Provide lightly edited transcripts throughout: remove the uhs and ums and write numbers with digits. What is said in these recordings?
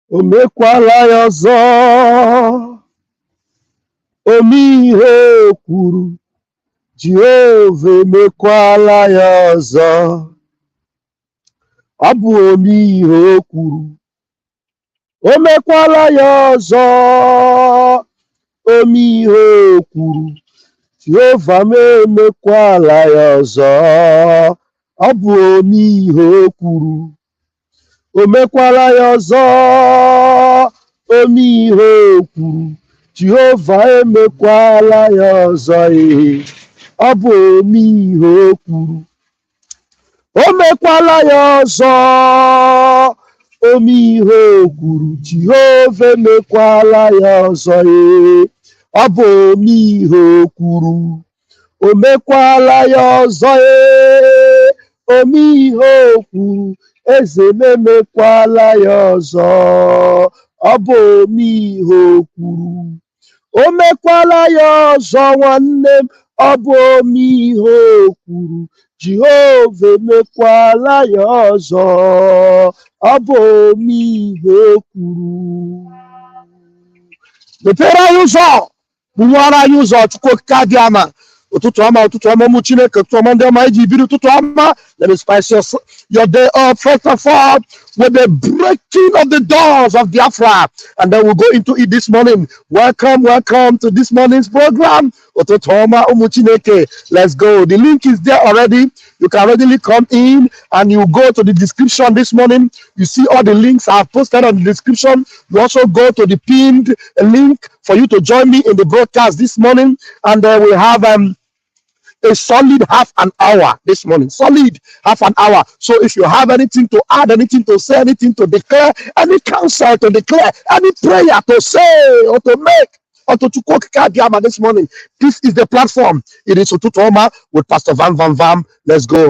o mekwala ya ọzọ, ome ihe o kwuru, Jehova emekwala ya ọzọ, ọ bụ ome ihe o kwuru, o mekwala ya ọzọ, ome ihe o kwuru, Jehova m emekwala ya ọzọ, ọ bụ ome ihe o kwuru, o mekwala ya ọzọ, ome ihe o kwuru, Jehova emekwala ya ọzọ, ọ bụ ome ihe o kwuru, o mekwala ya ọzọ, ome ihe o kwuru, Jehova emekwala ya ọzọ, ọ bụ ome ihe o kwuru, o mekwala ya ọzọ, ome ihe o kwuru, eze emekwala ya ọzọ, ọ bụ ome ihe o kwuru, o mekwala ya ọzọ nwanne m, ọ bụ ome ihe o kwuru, Jehova emekwala ya ọzọ, ọ bụ ome ihe o kwuru. Mepere anyị ụzọ, gbuwara anyị ụzọ, Chukwu okike adị ama. Ụtụtụ ọma ụmụ Chineke, ụtụtụ ọma ndị ọma iji biri ụtụtụ ọma. Let me spice your day up first of all with the breaking of the doors of Biafra, and then we'll go into it this morning. Welcome to this morning's program. Ụtụtụ ọma ụmụ Chineke, let's go. The link is there already. You can readily come in and you go to the description this morning. You see all the links I've posted on the description. You also go to the pinned link for you to join me in the broadcast this morning, and then we have a solid half an hour this morning. Solid half an hour. So if you have anything to add, anything to say, anything to declare, any counsel to declare, any prayer to say or to make, or to Okike this morning, this is the platform. It is Ụtụtụ Ọma with Pastor Vam. Let's go.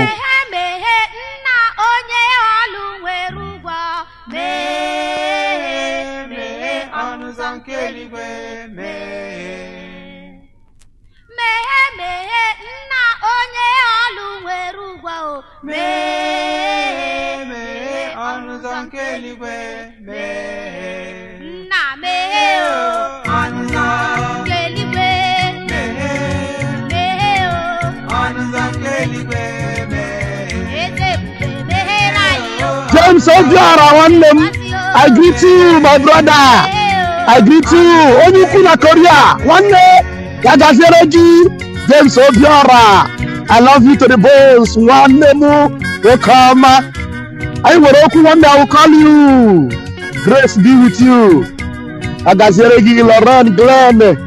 James Obiara nwanne m, I greet you my brother, I greet you onye ukwu na Korea nwanne ya gaziere gị. James Obiara, I love you to the bones nwanne m nwoke ọma. Anyị nwere okwu nwanne, I will call you. Grace be with you. Ya gaziere gị Lauren Glenn,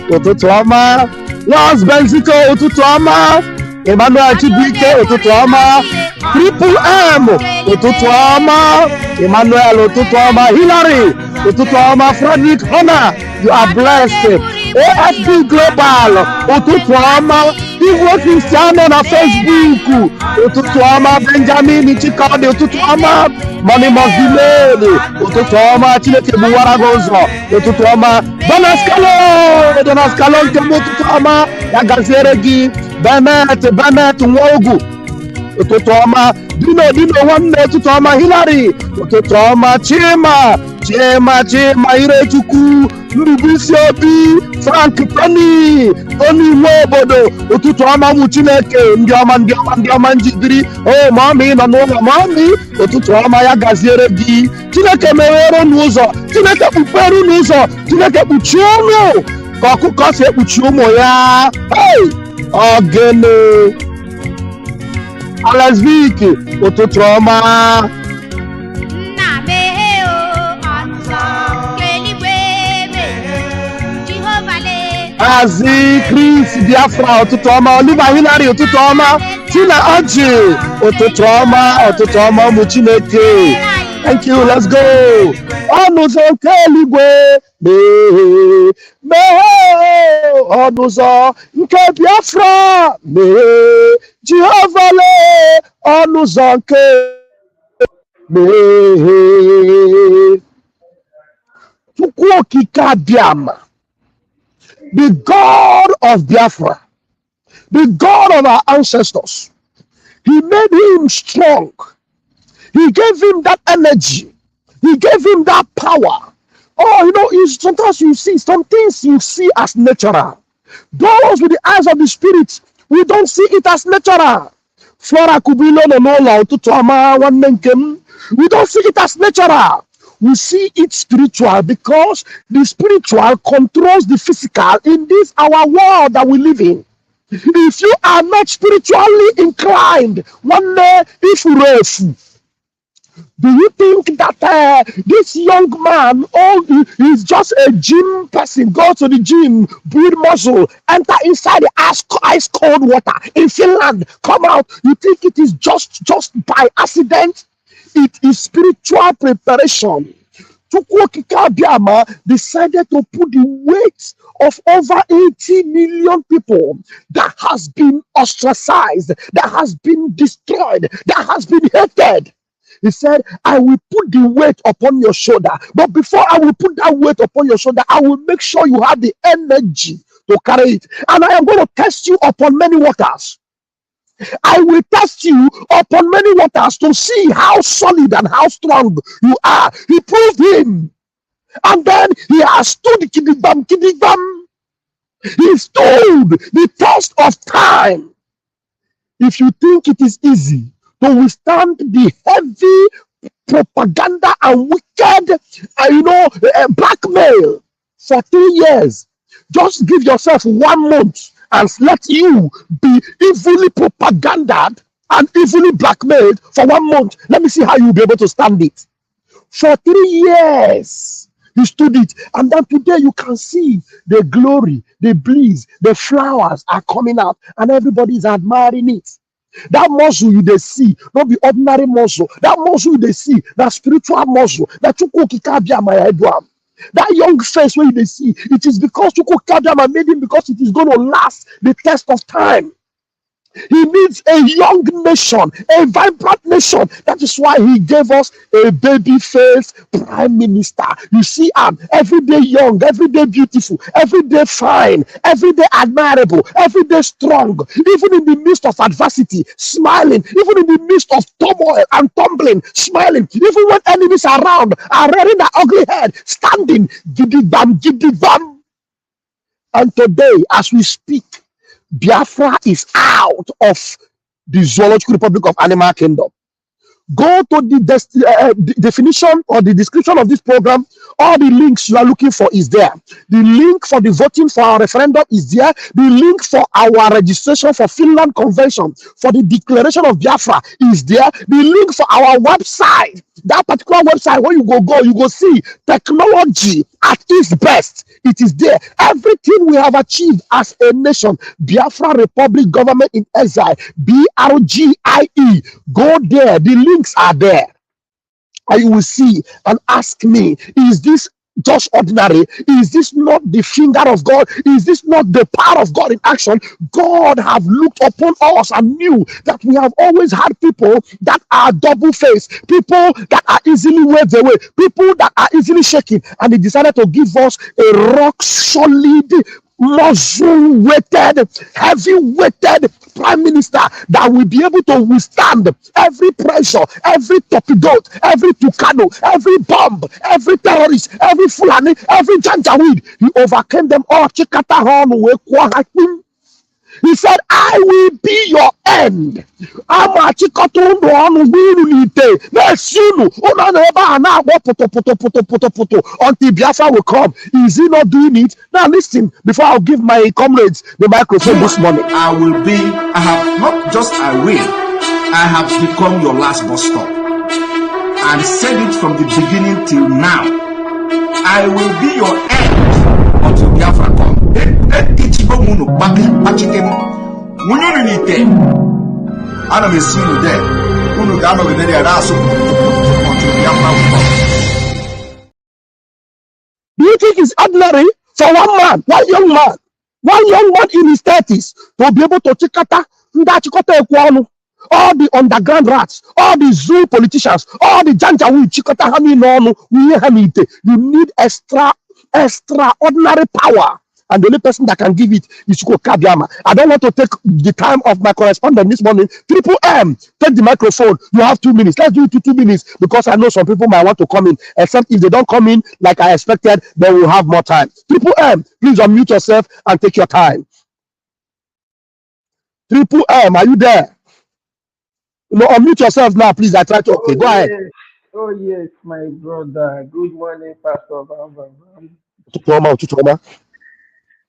ụtụtụ ọma. Los Benzico, ụtụtụ ọma. Emmanuel Chibuike, ụtụtụ ọma. Triple M, ụtụtụ ọma. Emmanuel, ụtụtụ ọma. Hillary, ụtụtụ ọma. Frederick Honor, you are blessed. AFD Global, ụtụtụ ọma. Igwe Cristiano na Facebook, ụtụtụ ọma. Benjamin Chikodi, ụtụtụ ọma. Money must be made, ụtụtụ ọma. Chineke gbuwara gị ụzọ, ụtụtụ ọma. Donas Kalo nke m, ụtụtụ ọma. Ya gaziere gị. Benet Nwogu, ụtụtụ ọma. Dino nwanne, ụtụtụ ọma. Hillary, ụtụtụ ọma. Chima Irechukwu, Ndubuisi Obi, Frank Tony nwe obodo, ụtụtụ ọma ụmụ Chineke, ndị ọma njidiri. O mami nọ n'ụlọ, mami, ụtụtụ ọma. Ya gaziere gị. Chineke meghere n'ụzọ, Chineke kpupere n'ụzọ, Chineke kpuchie ụmụ ka ọkụkọ si ekpuchi ụmụ ya. Ogene Alex Vick, ụtụtụ ọma. Azi Chris Biafra, ụtụtụ ọma. Oliver Hillary, ụtụtụ ọma. Tina Oji, ụtụtụ ọma ụmụ Chineke. Thank you, let's go. Ọnụ ụzọ nke eluigwe meghee, ọnụ ụzọ nke Biafra meghee, Jehova lee, ọnụ ụzọ nke meghee. Chukwu okike abịama, the God of Biafra, the God of our ancestors, He made him strong. He gave him that energy He gave him that power. Oh, sometimes you see some things you see as natural. Those with the eyes of the spirit, we don't see it as natural. Flora Kubilo no no to Tama one menkem. We don't see it as natural. We see it spiritual because the spiritual controls the physical in this our world that we live in. If you are not spiritually inclined, one day if you do you think that this young man, he's just a gym person, go to the gym, build muscle, enter inside the ice cold water in Finland, come out? You think it is just by accident? It is spiritual preparation. Okike Abiyama decided to put the weight of over 80 million people that has been ostracized, that has been destroyed, that has been hated. He said, I will put the weight upon your shoulder. But before I will put that weight upon your shoulder, I will make sure you have the energy to carry it. And I am going to test you upon many waters. I will test you upon many waters to see how solid and how strong you are. He proved him. And then he has stood kidigam. He stood the test of time. If you think it is easy to withstand the heavy propaganda and wicked, blackmail for 3 years, just give yourself 1 month and let you be evilly propagandized and evilly blackmailed for 1 month. Let me see how you'll be able to stand it. For 3 years, he stood it. And then today you can see the glory, the bliss, the flowers are coming out and everybody is admiring it. That muscle you they see, not the ordinary muscle. That muscle you they see, that spiritual muscle, that Okike Abiyama. That young face where they see, it is because Okike Abiyama made him, because it is going to last the test of time. He needs a young nation, a vibrant nation. That is why he gave us a baby face prime minister. You see, every day young, every day beautiful, every day fine, every day admirable, every day strong, even in the midst of adversity, smiling, even in the midst of turmoil and tumbling, smiling, even when enemies around are rearing their ugly head, standing, gidigam. And today, as we speak, Biafra is out of the Zoological Republic of Animal Kingdom. Go to the definition or the description of this program. All the links you are looking for is there. The link for the voting for our referendum is there. The link for our registration for Finland Convention, for the declaration of Biafra is there. The link for our website, that particular website where you go see technology at its best. It is there. Everything we have achieved as a nation, Biafra Republic Government in Exile, BRGIE. Go there. The links are there. And you will see and ask me, is this just ordinary? Is this not the finger of God? Is this not the power of God in action? God have looked upon us and knew that we have always had people that are double-faced, people that are easily waved away, people that are easily shaken, and he decided to give us a rock-solid, muscle-weighted, heavy-weighted prime minister that will be able to withstand every pressure, every torpedo, every tucano, every bomb, every terrorist, every Fulani, every Janjaweed. He overcame them all. He said, I will be your end. Until Biafra will come. Is he not doing it? Now listen, before I'll give my comrades the microphone this morning. I have not just I will, I have become your last bus stop. And said it from the beginning till now. I will be your end until Biafra come. Do you think it's ordinary for one young man in his 30s to be able to chikata all the underground rats, all the zoo politicians, all the Janjaweed chikata? You need extraordinary power and the only person that can give it is Kabiama. I don't want to take the time of my correspondent this morning. Triple M, take the microphone. You have 2 minutes. Let's do it to 2 minutes because I know some people might want to come in. Except if they don't come in like I expected, then we'll have more time. Triple M, please unmute yourself and take your time. Triple M, are you there? No, unmute yourself now, please. I try to. Okay, go ahead. Oh yes, my brother. Good morning, Pastor. Tutoma.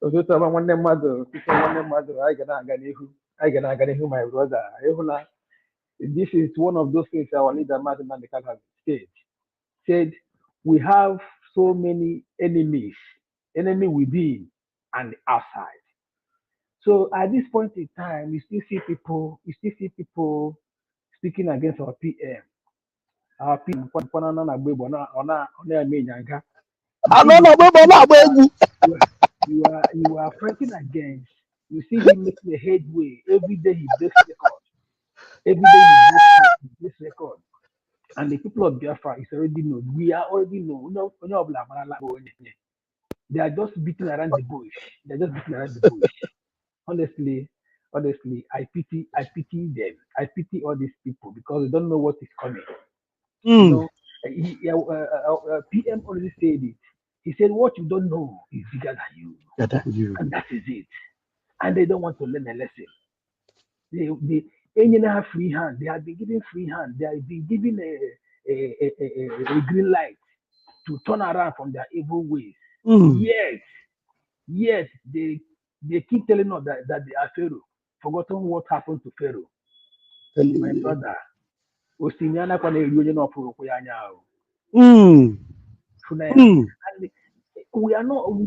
One mother. I gonna my brother. This is one of those things our leader Martin Mandela has said we have so many enemies, enemy within and outside. So at this point in time, you still see people speaking against our PM. Our PM you are fighting against. You see him making a headway every day. He breaks record. Every day he breaks record. And the people of Biafra is already known. We are already known. They are just beating around the bush. Honestly, I pity them. I pity all these people because they don't know what is coming. You know, PM already said it. He said, "What you don't know is bigger than you," and that is it. And they don't want to learn a lesson. They have free hand. They have been given free hand. They have been given a green light to turn around from their evil ways. Yes, they keep telling us that they are Pharaoh. Forgotten what happened to Pharaoh. My brother. And we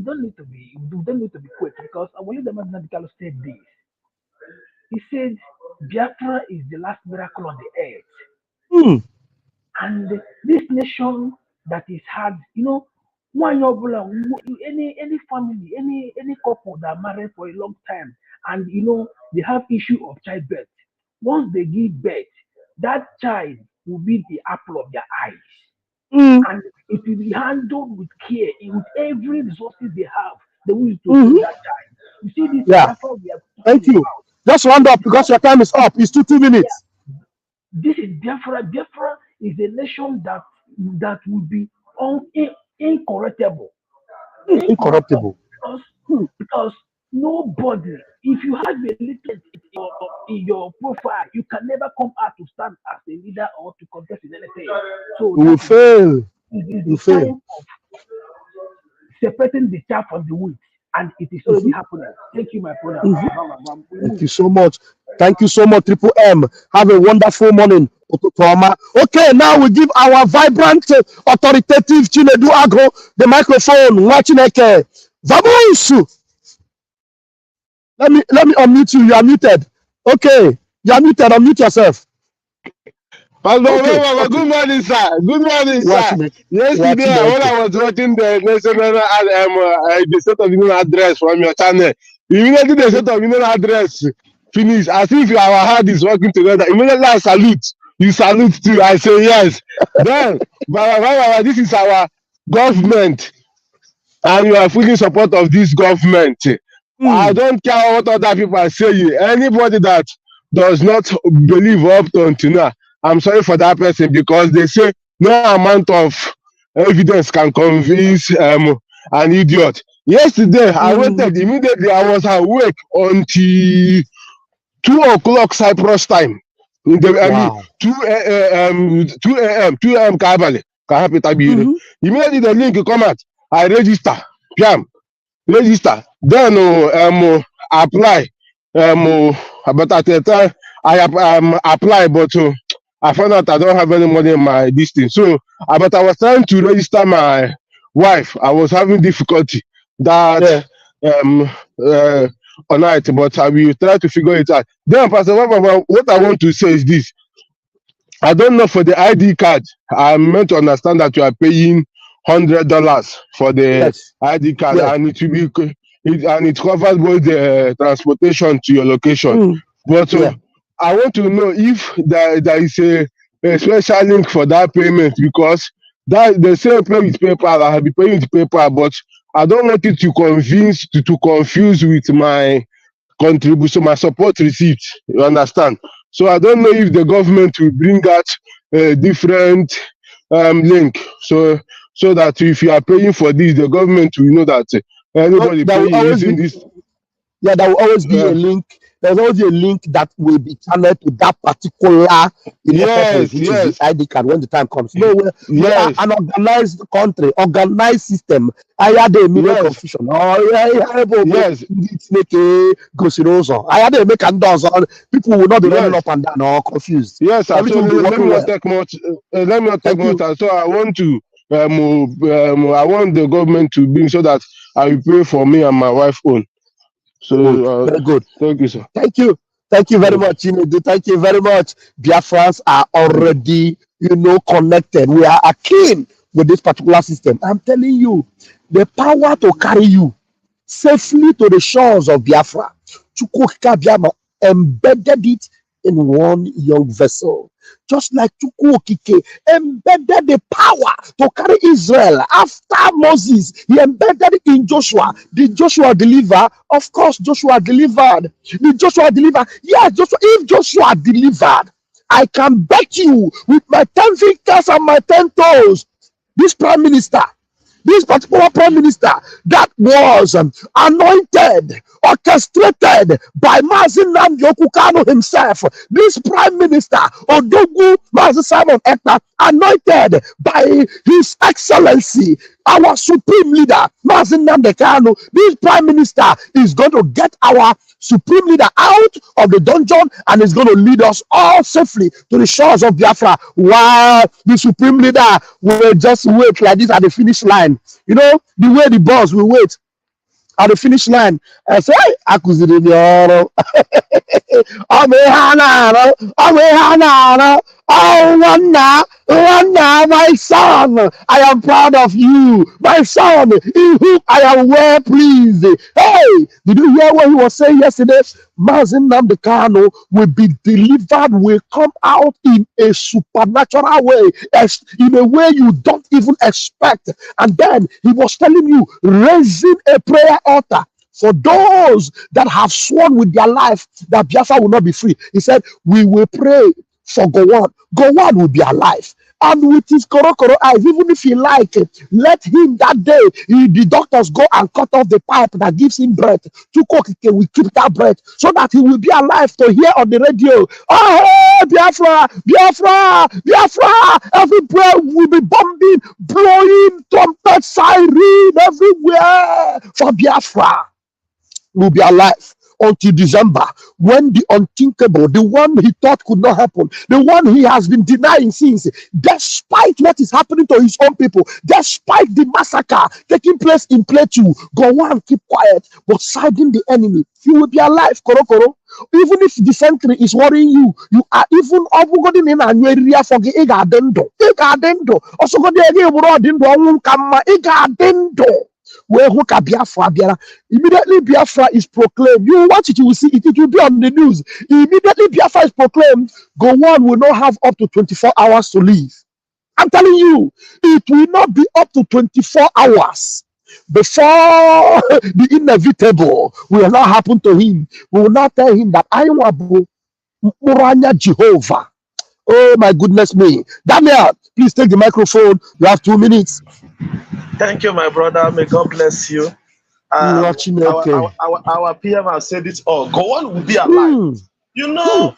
don't need to be quick because I believe the Medical said this. He said Biafra is the last miracle on the earth. And this nation that is hard, you know, any family, any couple that married for a long time, and you know they have issue of childbirth. Once they give birth, that child will be the apple of their eyes. And if you be handled with care, with every resources they have, they will to that child. You see this Biafra we have. Thank you. About. Just round up because your time is up. It's 2 minutes. This is Biafra. Biafra is a nation that will be incorruptible. Incorruptible. Because nobody, if you have a little in your profile, you can never come out to stand as a leader or to contest in anything. So you will fail. It is the time of separating the chaff from the wheat, and it is already happening. Thank you, my brother. Thank you so much. Thank you so much, Triple M. Have a wonderful morning. Okay, now we give our vibrant, authoritative Chinedu Agro the microphone. Watching Vabusu. Let me unmute you. You are muted. Okay, you are muted. Unmute yourself. Pastor, good morning, sir. Good morning, sir. Yesterday, when I was watching the national the State of Union address from your channel, immediately the State of Union address finished, as if our heart is working together. Immediately I salute. You salute too. I say yes. Then, this is our government, and you are fully in support of this government. I don't care what other people are saying. Anybody that does not believe up to until now, I'm sorry for that person, because they say no amount of evidence can convince an idiot. Yesterday, I waited immediately. I was awake until 2 o'clock Cyprus time. In the, wow. 2 a.m. Kabali. Immediately the link come out. I register. Register. Then apply. But at the time I apply, but I found out I don't have any money in my distance. So, but I was trying to register my wife. I was having difficulty that on night, but I will try to figure it out. Then, Pastor, what I want to say is this. I don't know for the ID card. I'm meant to understand that you are paying $100 for the ID card, and it will be it covers both the transportation to your location. But I want to know if there is a special link for that payment, because that the same pay with PayPal. I have been paying with PayPal, but I don't want it to confuse with my contribution, my support receipt. You understand? So I don't know if the government will bring out a different link. So that if you are paying for this, the government will know that anybody paying using this. Yeah, there will always be a link. There's always a link that will be channeled to that particular purpose, which is the ID card when the time comes. No, we are an organized country, organized system. I had a confusion. It's make a gosiroso. I had to make a dozen. People will not be running up and down or confused. Yes, so let me not take much. Let me not take much. So I want to. I want the government to bring so that I will pay for me and my wife own. So very good. Thank you, sir. Thank you very much, Chinedu. Thank you very much. Biafrans are already, connected. We are keen with this particular system. I'm telling you, the power to carry you safely to the shores of Biafra, Chukwuka Biama embedded it in one young vessel. Just like Okike embedded the power to carry Israel after Moses, he embedded it in Joshua. Did Joshua deliver? Of course, Joshua delivered. Did Joshua deliver? Yes, Joshua. If Joshua delivered, I can bet you with my 10 fingers and my 10 toes, this prime minister, this particular prime minister that was anointed, orchestrated by Mazin Namdi himself, this prime minister, Odogu Mazin Simon Ekpa, anointed by his excellency, our supreme leader, Mazin Namdi, this prime minister is going to get our supreme leader out of the dungeon and is going to lead us all safely to the shores of Biafra, while the supreme leader will just wait like this at the finish line. You know, the way the boss will wait at the finish line and say, my son, I am proud of you. My son, in whom I am well pleased. Hey, did you hear what he was saying yesterday? Mazin Nnamdi Kanu will be delivered, will come out in a supernatural way, in a way you don't even expect. And then he was telling you, raising a prayer altar for those that have sworn with their life that Biafra will not be free. He said, we will pray for Gowon. Gowon will be alive. And with his korokoro eyes, even if he like it, let him that day, the doctors go and cut off the pipe that gives him breath. Okike will keep that breath so that he will be alive to hear on the radio, oh, Biafra, Biafra, Biafra. Everywhere will be bombing, blowing trumpet siren everywhere for Biafra. Will be alive until December, when the unthinkable, the one he thought could not happen, the one he has been denying since, despite what is happening to his own people, despite the massacre taking place in Plateau, go on, keep quiet, but siding the enemy, you will be alive, Korokoro. Even if the sentry is worrying you, you are even in an area for the Igadendo. Also, go there, where immediately Biafra is proclaimed. You watch it, you will see it, it will be on the news. Immediately Biafra is proclaimed, Gowon will not have up to 24 hours to live. I'm telling you, it will not be up to 24 hours before the inevitable will not happen to him. We will not tell him that I am Muranya Jehovah. Oh my goodness me. Daniel, please take the microphone. You have 2 minutes. Thank you, my brother. May God bless you. Our PM has said it all. Gowon will be alive. You know,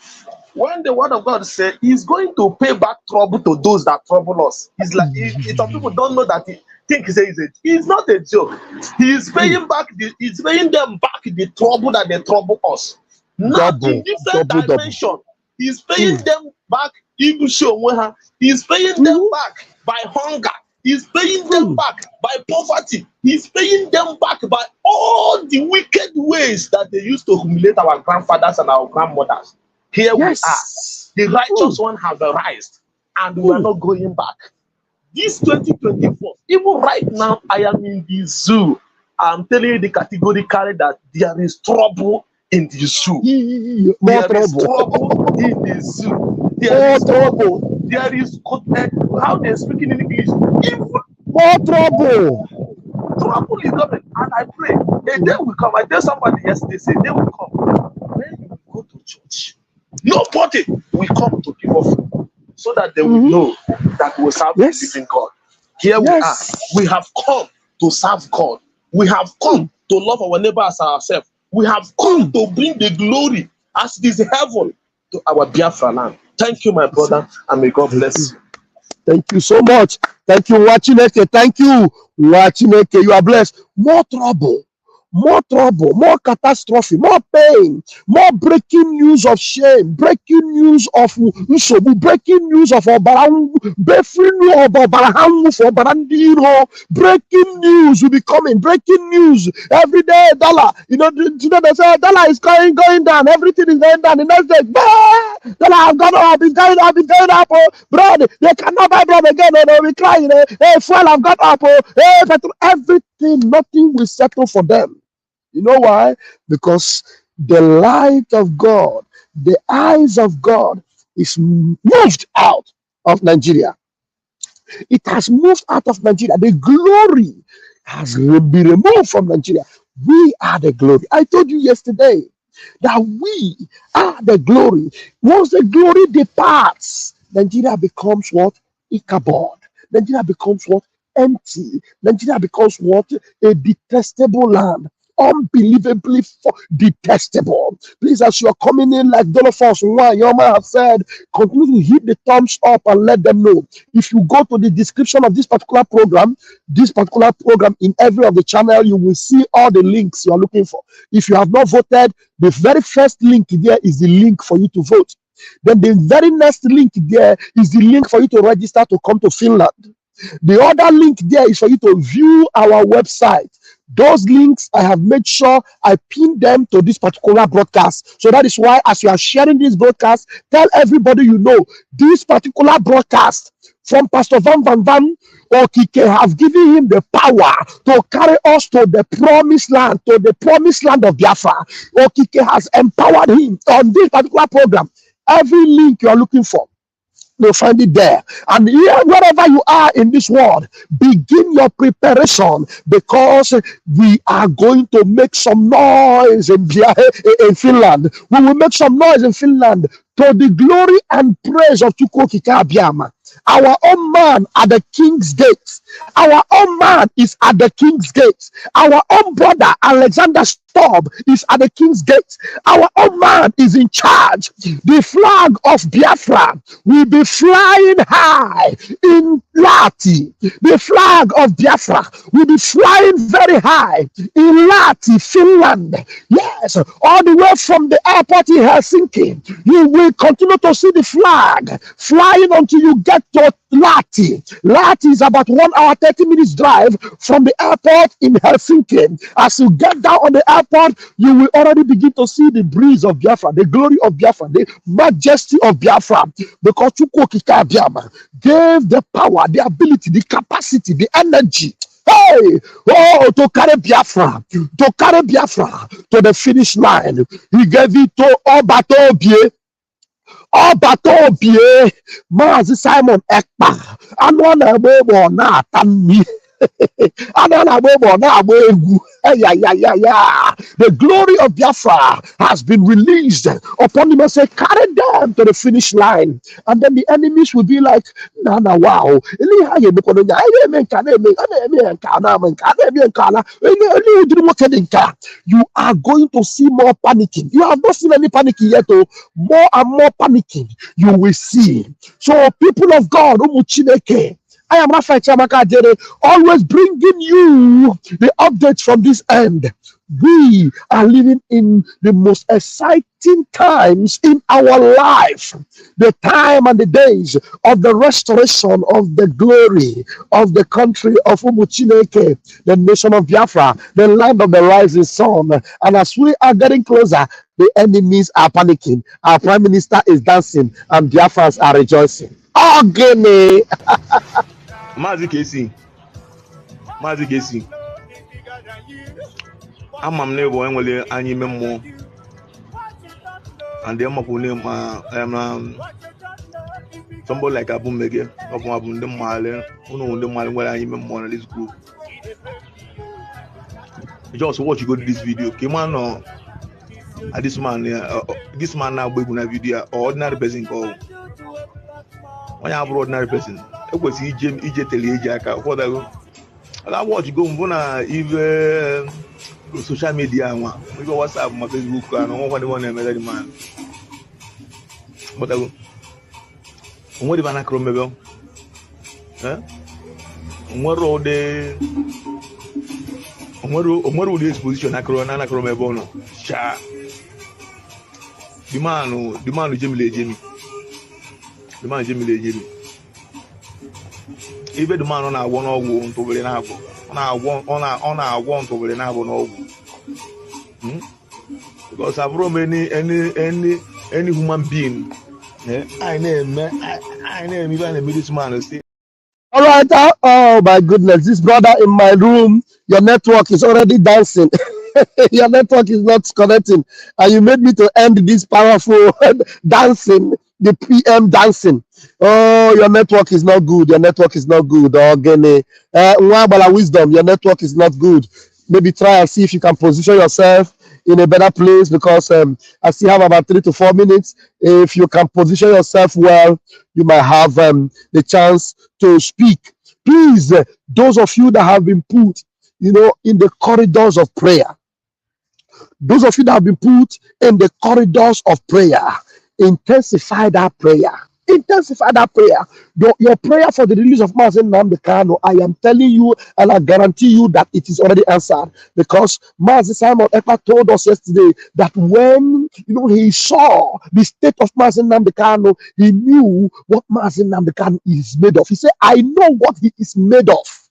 when the word of God said he's going to pay back trouble to those that trouble us, it's like some people don't know that think he says it. It's not a joke. He's paying back. He's paying them back the trouble that they trouble us. Not in different dimension. He's paying them back. He's paying them back by hunger. He's paying them back by poverty. He's paying them back by all the wicked ways that they used to humiliate our grandfathers and our grandmothers. Here we are. The righteous one has arisen, and we are not going back. This 2024, even right now, I am in the zoo. I'm telling you the categorically that there is trouble in the zoo. There is trouble in the zoo. There is trouble. There is how they're speaking in English. Even more trouble. trouble is coming. And I pray, a day will come. I tell somebody yesterday, say, a day will come. When you go to church, nobody will come to give offering so that they will know that we serve the living God. Here we are. We have come to serve God. We have come to love our neighbor as ourselves. We have come to bring the glory as it is heaven to our Biafra land. Thank you, my brother, and may God bless you. Thank you so much. Thank you, Wachineke. Thank you, Wachineke. You are blessed. More trouble, more catastrophe, more pain, more breaking news of shame, breaking news of Nsobu, breaking news of Obarangu, breaking news will be coming, breaking news every day. Dollar, today they say dollar is going down, everything is going down. The next day, dollar have gone up, it's going up, oh, bread, they cannot buy bread again, they will cry, hey, fuel have gone up, oh, hey, petrol, everything, nothing will settle for them. You know why? Because the light of God, the eyes of God is moved out of Nigeria. It has moved out of Nigeria. The glory has been removed from Nigeria. We are the glory. I told you yesterday that we are the glory. Once the glory departs, Nigeria becomes what? Ichabod. Nigeria becomes what? Empty. Nigeria becomes what? A detestable land. Unbelievably detestable. Please, as you are coming in like Dolphins, Yoma have said, continue to hit the thumbs up and let them know. If you go to the description of this particular program in every of the channel, you will see all the links you are looking for. If you have not voted, the very first link there is the link for you to vote. Then the very next link there is the link for you to register to come to Finland. The other link there is for you to view our website. Those links, I have made sure I pin them to this particular broadcast. So that is why, as you are sharing this broadcast, tell everybody you know this particular broadcast from Pastor Van Okike have given him the power to carry us to the promised land of Biafra. Okike has empowered him on this particular program. Every link you are looking for, you'll find it there. And here, wherever you are in this world, begin your preparation, because we are going to make some noise in Finland. We will make some noise in Finland to the glory and praise of Okike Abiyama. Our own man at the king's gates. Our own man is at the king's gates. Our own brother Alexander Stubb is at the king's gates. Our own man is in charge. The flag of Biafra will be flying high in Lati. The flag of Biafra will be flying very high in Lati, Finland. Yes, all the way from the airport in Helsinki, you will continue to see the flag flying until you get to Lati. Lati is about 1 hour 30 minutes drive from the airport in Helsinki. As you get down on the airport, you will already begin to see the breeze of Biafra, the glory of Biafra, the majesty of Biafra, because Okike Abiyama gave the power, the ability, the capacity, the energy. To carry Biafra to the finish line. He gave it to Obata Obie. Obata Obie, Mazi Simon Ekpa, and one above na Tami. The glory of Biafra has been released upon him and say, carry them to the finish line. And then the enemies will be like, wow. You are going to see more panicking. You have not seen any panicking yet. More and more panicking you will see. So people of God, I am Raphael Chamaka Jere, always bringing you the updates from this end. We are living in the most exciting times in our life. The time and the days of the restoration of the glory of the country of Umuchineke, the nation of Biafra, the land of the rising sun. And as we are getting closer, the enemies are panicking. Our prime minister is dancing and Biafrans are rejoicing. Ogene! Mazi Kesi. Ama m na-ebo enwere anyị ime mmụọ and then somebody like Abu Mege of Abu the Male, who know the Male where I am more in this group. Just watch you go to this video. Came on, this man now baby na video or ordinary person call. When you have ordinary person, it was EJ tell you what I watch you go if social media one. We go WhatsApp, my Facebook, and one another man. But what if I can't remember? What all the what exposition I can't remember? No, sha. The man Jimmy. The man Jimmy. Even the man on our one or one to the nabo. On our one to the nabo no. Because I've run any human being. I name even a middle man. All right. Oh my goodness, this brother in my room, your network is already dancing. Your network is not connecting, and you made me to end this powerful dancing, the PM dancing. Oh, your network is not good. Your network is not good. Oh, Gene. Wisdom, your network is not good. Maybe try and see if you can position yourself in a better place, because I still have about 3 to 4 minutes. If you can position yourself well, you might have the chance to speak. Please, those of you that have been put, in the corridors of prayer, those of you that have been put in the corridors of prayer, intensify that prayer. Intensify that prayer. Your prayer for the release of Mazen Nnamdi Kanu, I am telling you and I guarantee you that it is already answered, because Mazen Simon Ekpa told us yesterday that when he saw the state of Mazen Nnamdi Kanu, he knew what Mazen Nnamdi Kanu is made of. He said, I know what he is made of.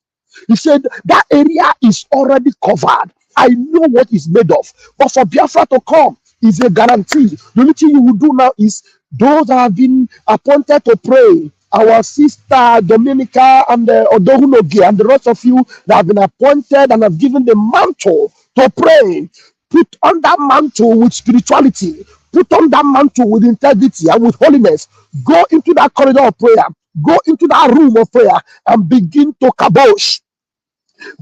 He said that area is already covered. I know what he's made of. But for Biafra to come is a guarantee. The only thing you will do now is those that have been appointed to pray, our sister Dominica and Odohunogi and the rest of you that have been appointed and have given the mantle to pray, put on that mantle with spirituality, put on that mantle with integrity and with holiness. Go into that corridor of prayer, go into that room of prayer and begin to kabosh.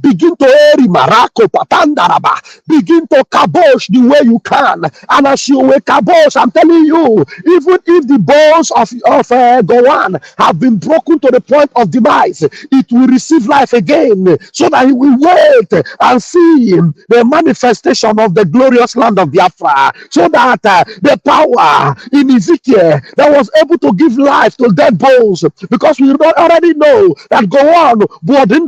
Begin to eri marako patandaraba. Begin to kabosh the way you can. And as you will kabosh, I'm telling you, even if the bones of Gowan have been broken to the point of demise, it will receive life again, so that he will wait and see the manifestation of the glorious land of Biafra. So that the power in Ezekiel that was able to give life to dead bones, because we already know that Gowan, we already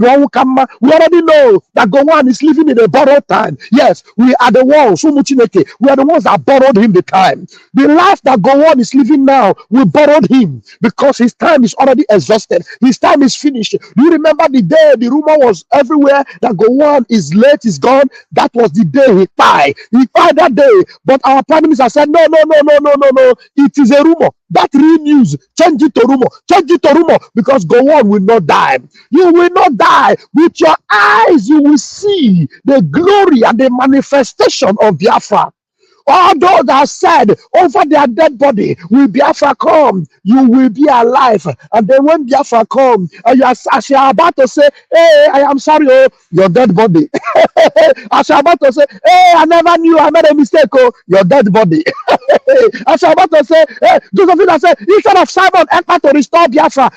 know that Gowan is living in a borrowed time. Yes, we are the ones, we are the ones that borrowed him the time. The life that Gowan is living now, we borrowed him, because his time is already exhausted. His time is finished. Do you remember the day the rumor was everywhere that Gowan is late, is gone? That was the day he died. He died that day. But our prime minister said, no. It is a rumor. That real news, change it to rumor. Change it to rumor, because Gowan will not die. You will not die. With your eyes, you will see the glory and the manifestation of Biafra. All those that said over their dead body, will Biafra come? You will be alive. And then when Biafra come, and as you are about to say, hey, I am sorry, oh, your dead body. As you are about to say, hey, I never knew, I made a mistake, oh, your dead body. As you are about to say, hey, those of you that say, instead of Simon Ekpa to restore Biafra,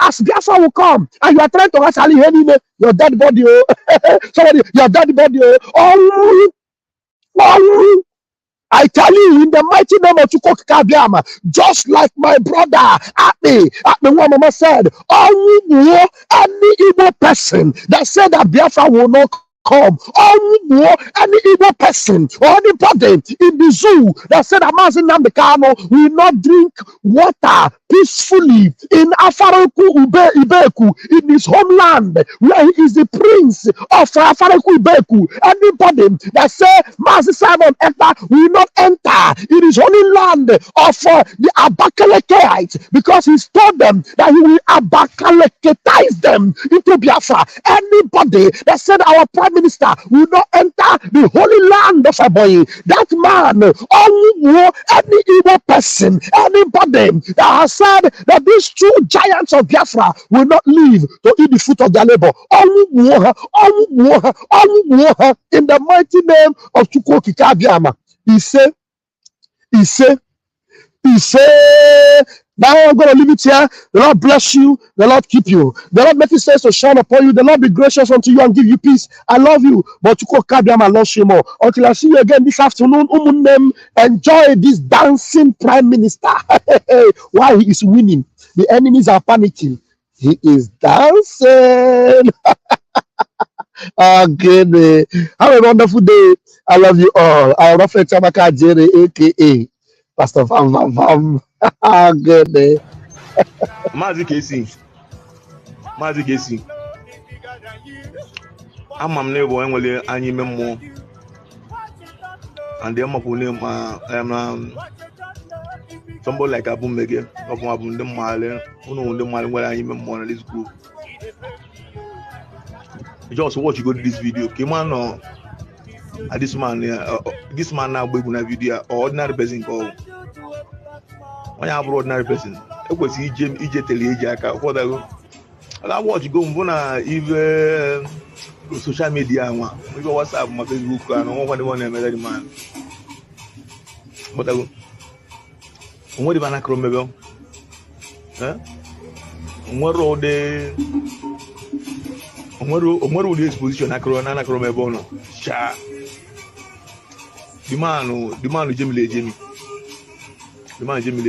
as Biafra will come, and you are trying to ask Ali Henine, your dead body, oh, somebody, your dead body, oh, I tell you, in the mighty name of Chukwukabiama, just like my brother Akpe one mama said, any evil person that said that Biafra will not come, any evil person or anybody in the zoo that said that Mazen Nnamdi Kanu will not drink water peacefully in Afareku Ibeku, in his homeland, where he is the prince of Afareku Ibeku. Anybody that say Mazen Simon Ekpa will not enter in his holy land of the Abakalekites, because he's told them that he will Abakaleketize them into Biafra. Anybody that said our prime minister will not enter the holy land of Aboyi. That man, any evil person, anybody that has said that these two giants of Biafra will not live to eat the fruit of their labor, in the mighty name of Okike Abiama. He said, now I'm going to leave it here. The Lord bless you. The Lord keep you. The Lord make his face to shine upon you. The Lord be gracious unto you and give you peace. I love you. But Okike Abiama loves you more. Until I see you again this afternoon, enjoy this dancing prime minister. While he is winning, the enemies are panicking. He is dancing. Okay. Have a wonderful day. I love you all. I'm Prophet Amaka Jere, aka Pastor Vam. Good day. Mazi Kesi. Ama m n'ebe enwere anyị ime mmụọ. And the amapu name somebody like Abu Mege of Abu the Male, who the Male where I am more this group. Just watch you go to this video. Came on this man now we video ordinary person call. When you have ordinary person, it was EJ for that. I watch you go even social media one. We go WhatsApp, my Facebook, and one man. But I go. What do you want to remember? What are the exposition? I can't remember. Sha. The man Jimmy.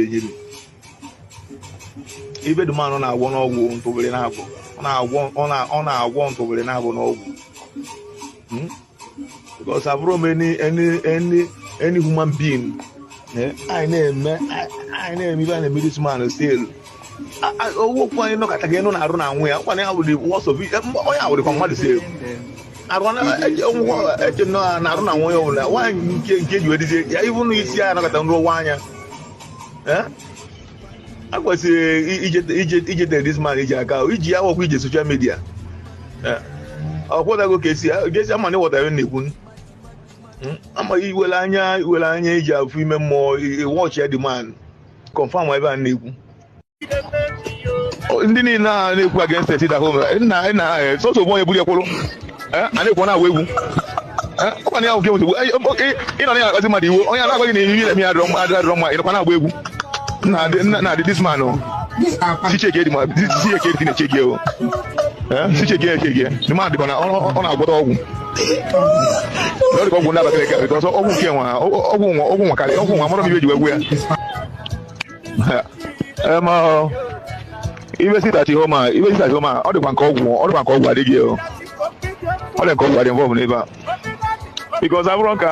Even the man on our one or one to very now. On our one to very now. Because I've run any human being. I name even a middleman still. I walk one look at again on our run away. One hour with the worst of it. I would come to say. I run away. Why get you even if you are not at one. I was this man with social media. What I go see, I guess I'm what I need. I'm a age of women more watch the man confirm whatever I need. Oh, Indian against the home. So boy, Bulia Polo. And they want to wait. Okay, you know, I was this man. The man on our bottle. Because even sit at home, all the bank over the girl. All the call involved neighbor. Because I won't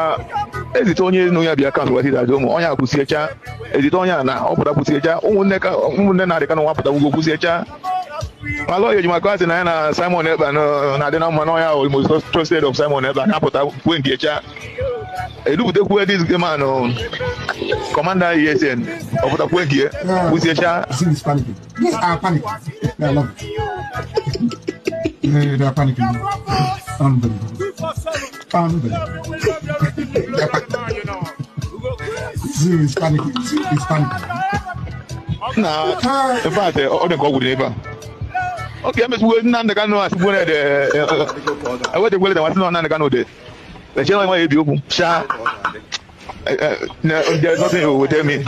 as it only know your account was it at home, on your pussy, as it on your now, put up pussy, then I can want to go pussy. My lawyer, my cousin, and Simon Eban, I don't know, Manoya, almost trusted of Simon Eban, I put up when the chat. I do the way this man, Commander ESN, of the point here, who's your chat? This is panic. I love it. They are panicking. Unbelievable. It's panicking. It's panicking. Nah, in fact, all the go with neighbor. Okay, I'm just waiting on the canoe. I went to wait. I was not on the canoe. The channel might be open. No, there's nothing you will tell me.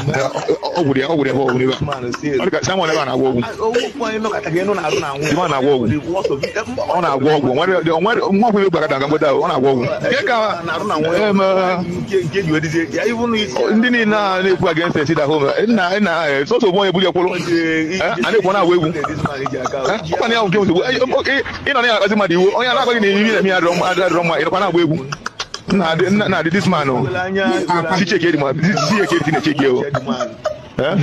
Over there. Someone ever on a walk. On a walk. On a walk. One will back on a walk. Even against the city home. It's also one Bulia Polo. And they want to wait. Okay, you know, as somebody, oh, you're not going to me. I don't know. Nah, this man, she check it, man. She check it in the check you.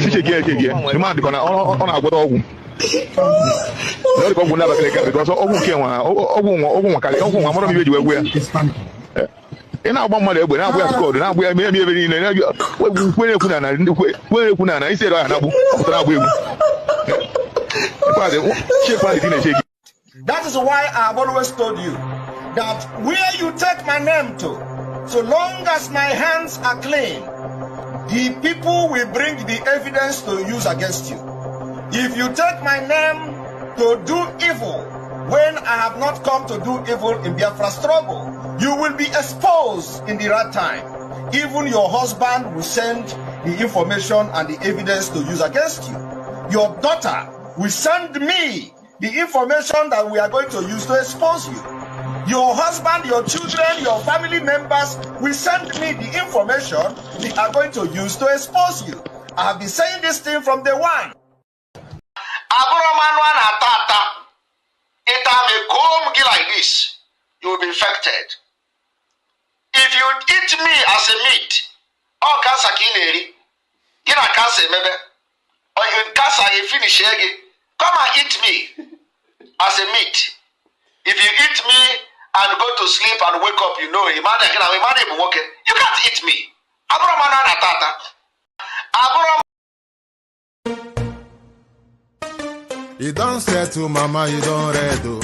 She check it again. The man on our bottle. Not going to because and I want my when I wear scored, and I wear maybe in where he said, That is why I've always told you that where you take my name to, so long as my hands are clean, the people will bring the evidence to use against you. If you take my name to do evil, when I have not come to do evil in Biafra struggle, you will be exposed in the right time. Even your husband will send the information and the evidence to use against you. Your daughter will send me the information that we are going to use to expose you. Your husband, your children, your family members will send me the information we are going to use to expose you. I have been saying this thing from day one. Like this, you will be infected. If you eat me as a meat, all cancer kileri, get a cancer maybe, or you cancer you finish again. Come and eat me as a meat. If you eat me and go to sleep and wake up, you know, you can't eat me. You don't say to mama, you don't read.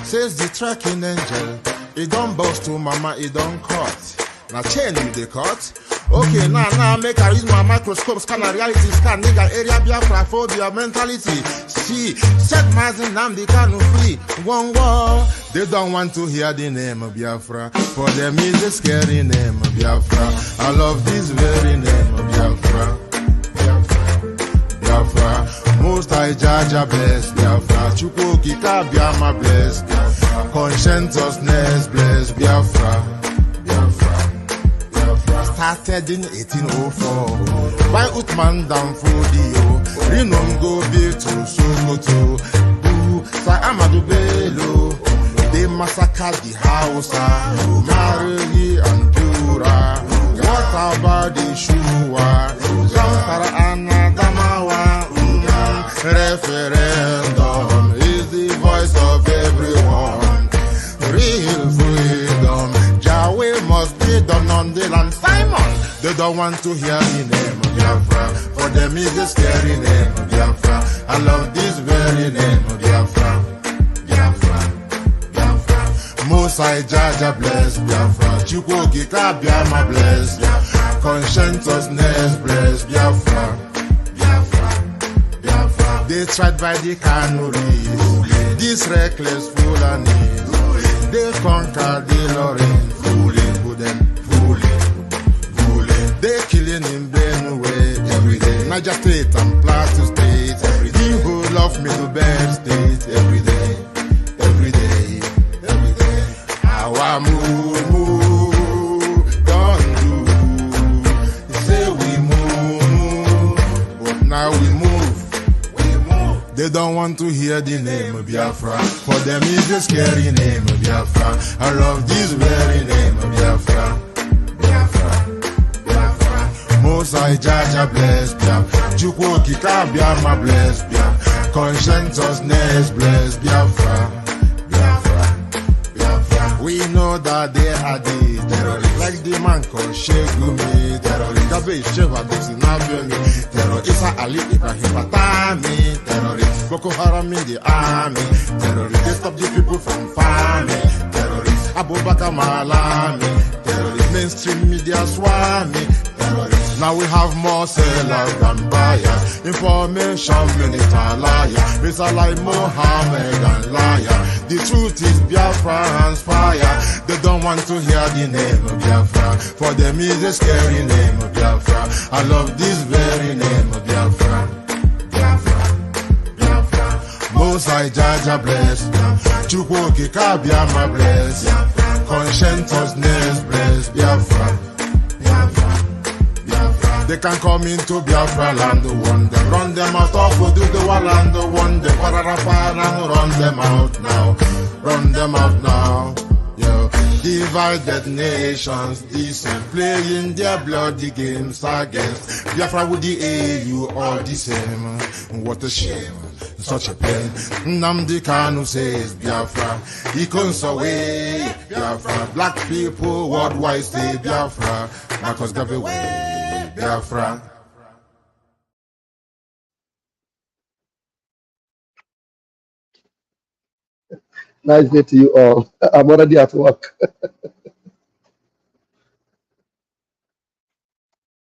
Says the tracking angel. You don't boast to mama, you don't cut. Now chain you the cut. Okay, now make I use my microscope, scan a reality, scan nigga area Biafra phobia mentality. See, set my name they can't free. One war. They don't want to hear the name of Biafra. For them is a scary name of Biafra. I love this very name of Biafra. Biafra. Most I judge a bless Biafra. Chukukika Biama bless Biafra. Conscientiousness bless Biafra. Started in 1804 by Utman down Fodio. Rinom go be to Sokoto. Boo, Sa Amadou Bello. They massacred the Hausa, Marili and Pura. What about the Shua? Zamfara and Adamawa. Referendum is the voice of everyone. Real freedom. Yahweh must be done on the land. Simon, they don't want to hear the name of Biafra. For them is the scary name of Biafra. I love this very name of Biafra. Biafra, Biafra. Most I Jaja bless Biafra. Chukukika Biama bless Biafra. Conscientiousness bless Biafra. Biafra, Biafra. They tried by the canories. This reckless foolanis. They conquer the Lorraine, fooling. They killing in Benue every day. Niger State and Plateau State every day. People love me to bed state every day. Our move, don't do. Say we move, but now we move. They don't want to hear the name of Biafra. For them is the scary name of Biafra. I love this very name of Biafra. Biafra, Biafra. Most I Jaja bless Biafra. Chukukika Biama bless Biafra. Conscientiousness bless Biafra. Biafra, Biafra. We know that they are the terrorists. Like the man called Shegumi. Terrorist. Gabe Sheva Dixinabiomi. Terrorist. Isa Ali Ibrahim Patami. Terrorists. Boko Haram in the army. Terrorists. They stop the people from farming. Terrorists. Abubakar Malami. Terrorists. Mainstream media swami. Terrorists. Now we have more sellers than buyers. Information minister liar. Mr. like Mohammed and liar. The truth is Biafra hands fire. They don't want to hear the name of Biafra. For them is a scary name of Biafra. I love this very name of Biafra. Biafra, Biafra. Most I Jaja bless. Chukukika Biama bless. Conscientiousness bless Biafra. They can come into Biafra land, run them out of the land, run them out now. Yo, divided nations, decent, playing their bloody games against Biafra with the AU, all the same. What a shame, such a pain. Nnamdi Kanu says Biafra, he comes away Biafra. Black people worldwide say Biafra, Marcus gave away. Biafra. Nice day to you all. I'm already at work.